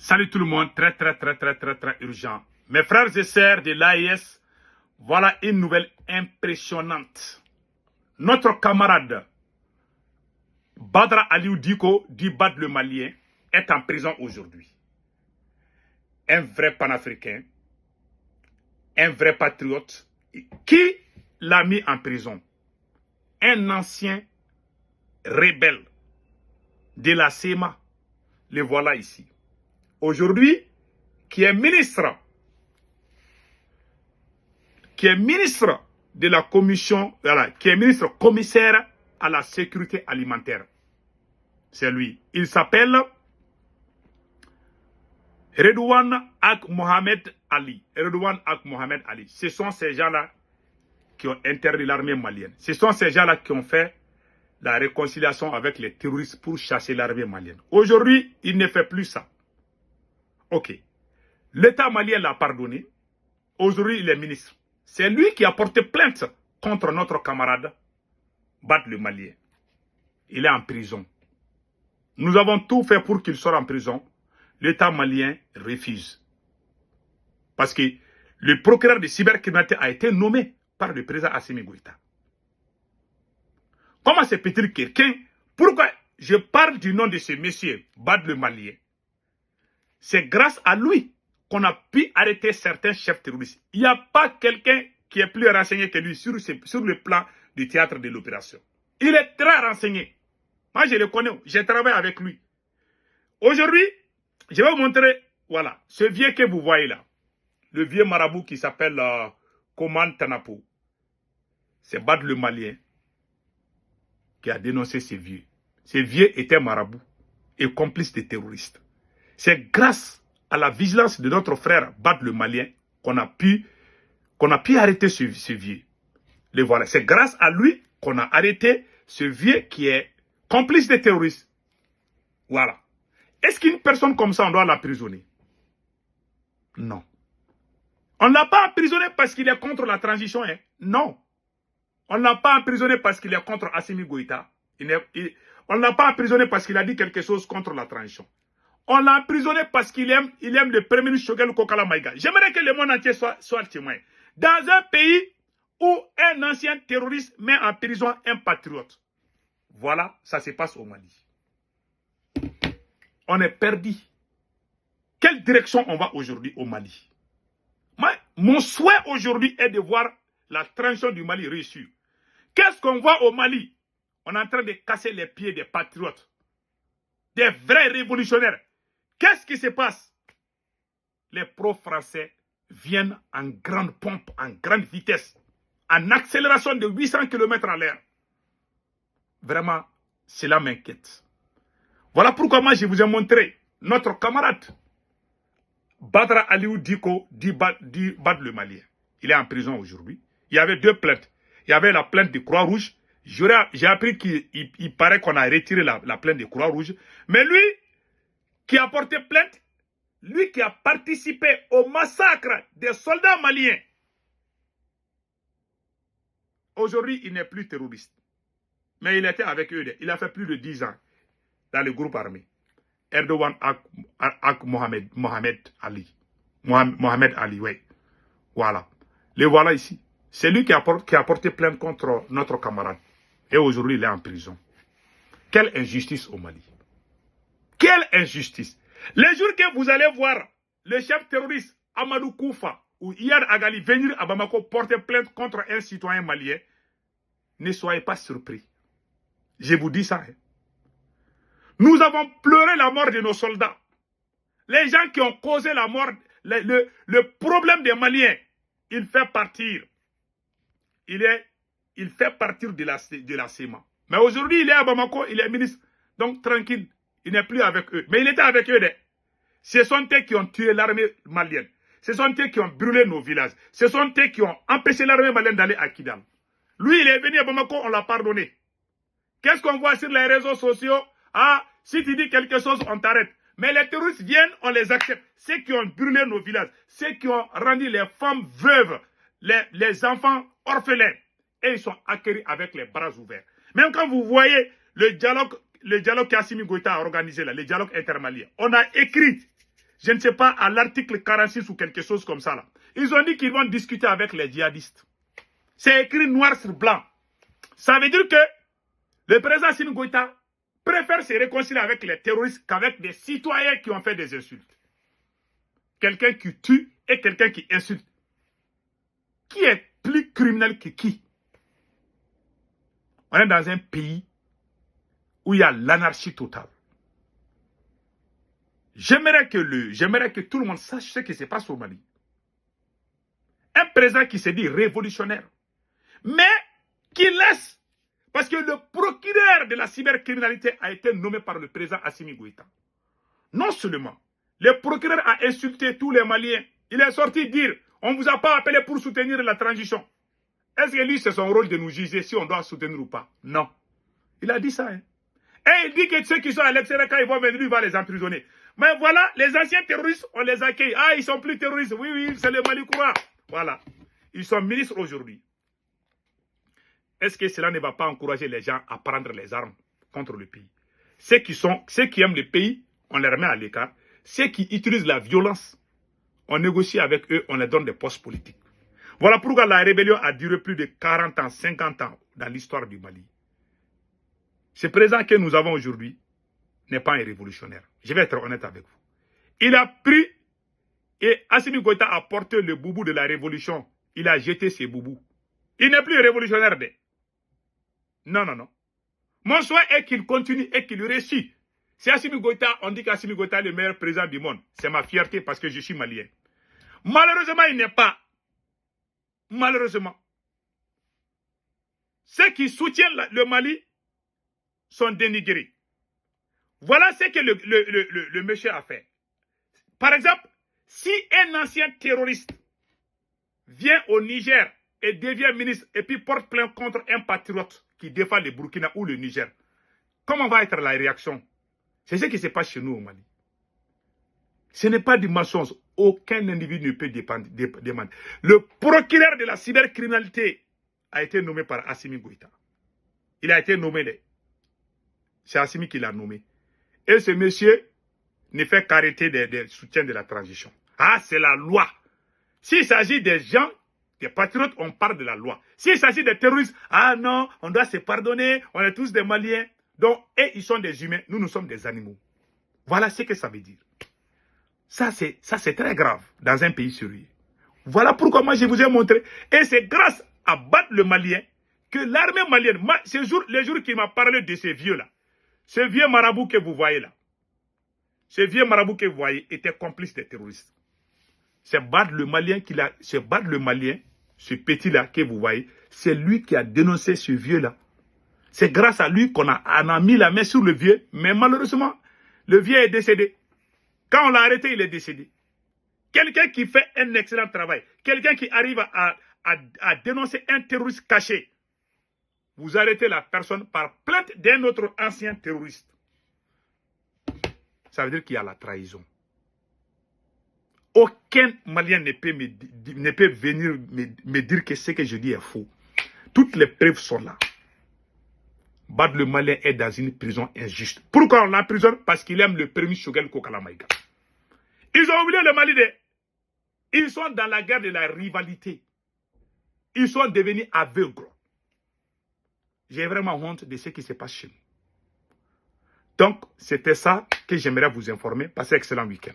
Salut tout le monde, très urgent. Mes frères et sœurs de l'AES, voilà une nouvelle impressionnante. Notre camarade Badra Aliou Diko, dit Bad le Malien, est en prison aujourd'hui. Un vrai panafricain, un vrai patriote. Qui l'a mis en prison? Un ancien rebelle de la SEMA. Le voilà ici. Aujourd'hui, qui est ministre de la commission, voilà, qui est ministre commissaire à la sécurité alimentaire. C'est lui. Il s'appelle Redouane Ak Mohamed Ali. Redouane Ak Mohamed Ali. Ce sont ces gens-là qui ont interdit l'armée malienne. Ce sont ces gens-là qui ont fait la réconciliation avec les terroristes pour chasser l'armée malienne. Aujourd'hui, il ne fait plus ça. Ok. L'État malien l'a pardonné. Aujourd'hui, il est ministre. C'est lui qui a porté plainte contre notre camarade Bad le Malien. Il est en prison. Nous avons tout fait pour qu'il sorte en prison. L'État malien refuse. Parce que le procureur de cybercriminalité a été nommé par le président Assimi Goïta. Comment se peut-il quelqu'un... Pourquoi je parle du nom de ce monsieur, Bad le Malien? C'est grâce à lui qu'on a pu arrêter certains chefs terroristes. Il n'y a pas quelqu'un qui est plus renseigné que lui sur le plan du théâtre de l'opération. Il est très renseigné. Moi, je le connais. J'ai travaillé avec lui. Aujourd'hui, je vais vous montrer, voilà, ce vieux que vous voyez là. Le vieux marabout qui s'appelle Koman Tanapo. C'est Bad le Malien qui a dénoncé ces vieux. Ces vieux étaient marabouts et complices des terroristes. C'est grâce à la vigilance de notre frère Bad le Malien qu'on a pu arrêter ce vieux. Le voilà. C'est grâce à lui qu'on a arrêté ce vieux qui est complice des terroristes. Voilà. Est-ce qu'une personne comme ça, on doit l'emprisonner? Non. On ne l'a pas emprisonné parce qu'il est contre la transition. Hein? Non. On ne l'a pas emprisonné parce qu'il est contre Assimi Goïta. On ne l'a pas emprisonné parce qu'il a dit quelque chose contre la transition. On l'a emprisonné parce qu'il aime le premier ministre Choguel Kokala Maïga. J'aimerais que le monde entier soit témoin. Dans un pays où un ancien terroriste met en prison un patriote. Voilà, ça se passe au Mali. On est perdu. Quelle direction on va aujourd'hui au Mali? Mon souhait aujourd'hui est de voir la transition du Mali réussir. Qu'est-ce qu'on voit au Mali? On est en train de casser les pieds des patriotes. Des vrais révolutionnaires. Qu'est-ce qui se passe? Les pro-français viennent en grande pompe, en grande vitesse, en accélération de 800 km à l'heure. Vraiment, cela m'inquiète. Voilà pourquoi moi je vous ai montré notre camarade Badra Aliou Diko, dit Bad le Malien. Il est en prison aujourd'hui. Il y avait deux plaintes. Il y avait la plainte de Croix-Rouge. J'ai appris qu'il paraît qu'on a retiré la plainte de Croix-Rouge. Mais lui, qui a porté plainte, lui qui a participé au massacre des soldats maliens, aujourd'hui, il n'est plus terroriste. Mais il était avec eux. Il a fait plus de 10 ans dans le groupe armé. Erdogan Ak Mohamed Ali. Mohamed Ali, oui. Voilà. Le voilà ici. C'est lui qui a porté plainte contre notre camarade. Et aujourd'hui, il est en prison. Quelle injustice au Mali. Quelle injustice. Les jours que vous allez voir le chef terroriste Amadou Koufa ou Iyad Agali venir à Bamako porter plainte contre un citoyen malien, ne soyez pas surpris. Je vous dis ça. Hein. Nous avons pleuré la mort de nos soldats. Les gens qui ont causé la mort, le problème des Maliens, il fait partir. Il fait partir de la SEMA. Mais aujourd'hui, il est à Bamako, il est ministre. Donc, tranquille, il n'est plus avec eux. Mais il était avec eux. Ce sont eux qui ont tué l'armée malienne. Ce sont eux qui ont brûlé nos villages. Ce sont eux qui ont empêché l'armée malienne d'aller à Kidal. Lui, il est venu à Bamako, on l'a pardonné. Qu'est-ce qu'on voit sur les réseaux sociaux? Ah, si tu dis quelque chose, on t'arrête. Mais les terroristes viennent, on les accepte. Ceux qui ont brûlé nos villages, ceux qui ont rendu les femmes veuves, les enfants orphelins, et ils sont accueillis avec les bras ouverts. Même quand vous voyez le dialogue qu'Assimi Goïta a organisé là, le dialogue intermalien, on a écrit, je ne sais pas, à l'article 46 ou quelque chose comme ça là. Ils ont dit qu'ils vont discuter avec les djihadistes. C'est écrit noir sur blanc. Ça veut dire que le président Assimi Goïta préfère se réconcilier avec les terroristes qu'avec des citoyens qui ont fait des insultes. Quelqu'un qui tue et quelqu'un qui insulte. Qui est plus criminel que qui? On est dans un pays où il y a l'anarchie totale. J'aimerais que tout le monde sache ce qui se passe au Mali. Un président qui se dit révolutionnaire, mais qui laisse, parce que le procureur de la cybercriminalité a été nommé par le président Assimi Goïta. Non seulement, le procureur a insulté tous les Maliens, il est sorti dire, on ne vous a pas appelé pour soutenir la transition. Est-ce que lui, c'est son rôle de nous juger si on doit soutenir ou pas? Non. Il a dit ça. Hein. Et il dit que ceux qui sont à l'extérieur, quand ils vont venir, il va les emprisonner. Mais voilà, les anciens terroristes, on les accueille. Ah, ils sont plus terroristes. Oui, oui, c'est le Mali courant. Voilà. Ils sont ministres aujourd'hui. Est-ce que cela ne va pas encourager les gens à prendre les armes contre le pays? Ceux qui aiment le pays, on les remet à l'écart. Ceux qui utilisent la violence, on négocie avec eux, on les donne des postes politiques. Voilà pourquoi la rébellion a duré plus de 40 ans, 50 ans dans l'histoire du Mali. Ce président que nous avons aujourd'hui n'est pas un révolutionnaire. Je vais être honnête avec vous. Il a pris et Assimi Goïta a porté le boubou de la révolution. Il a jeté ses boubous. Il n'est plus révolutionnaire. Non, non, non. Mon souhait est qu'il continue et qu'il réussisse. C'est Assimi Goïta, on dit qu'Assimi Goïta est le meilleur président du monde. C'est ma fierté parce que je suis malien. Malheureusement, il n'est pas. Malheureusement. Ceux qui soutiennent le Mali sont dénigrés. Voilà ce que le monsieur a fait. Par exemple, si un ancien terroriste vient au Niger et devient ministre et puis porte plainte contre un patriote qui défend le Burkina ou le Niger, comment va être la réaction? C'est ce qui se passe chez nous au Mali. Ce n'est pas du mensonge. Aucun individu ne peut demander. Le procureur de la cybercriminalité a été nommé par Assimi Goïta. Il a été nommé. C'est Assimi qui l'a nommé. Et ce monsieur ne fait qu'arrêter des soutiens de la transition. Ah, c'est la loi. S'il s'agit des gens, des patriotes, on parle de la loi. S'il s'agit des terroristes, ah non, on doit se pardonner, on est tous des Maliens. Donc, et ils sont des humains, nous sommes des animaux. Voilà ce que ça veut dire. Ça, c'est très grave dans un pays sérieux. Voilà pourquoi moi, je vous ai montré. Et c'est grâce à battre le Malien que l'armée malienne, les jours qu'il m'a parlé de ces vieux-là, ce vieux marabout que vous voyez là, ce vieux marabout que vous voyez était complice des terroristes. C'est Bad le Malien ce petit-là que vous voyez, c'est lui qui a dénoncé ce vieux-là. C'est grâce à lui qu'on a mis la main sur le vieux, mais malheureusement, le vieux est décédé. Quand on l'a arrêté, il est décédé. Quelqu'un qui fait un excellent travail, quelqu'un qui arrive à dénoncer un terroriste caché, vous arrêtez la personne par plainte d'un autre ancien terroriste. Ça veut dire qu'il y a la trahison. Aucun Malien ne peut venir me dire que ce que je dis est faux. Toutes les preuves sont là. Bad le Malien est dans une prison injuste. Pourquoi on l'emprisonne? Parce qu'il aime le premier Shogel Kokalamaïga. Ils ont oublié le Mali. Ils sont dans la guerre de la rivalité. Ils sont devenus aveugles. J'ai vraiment honte de ce qui se passe chez nous. Donc, c'était ça que j'aimerais vous informer. Passez un excellent week-end.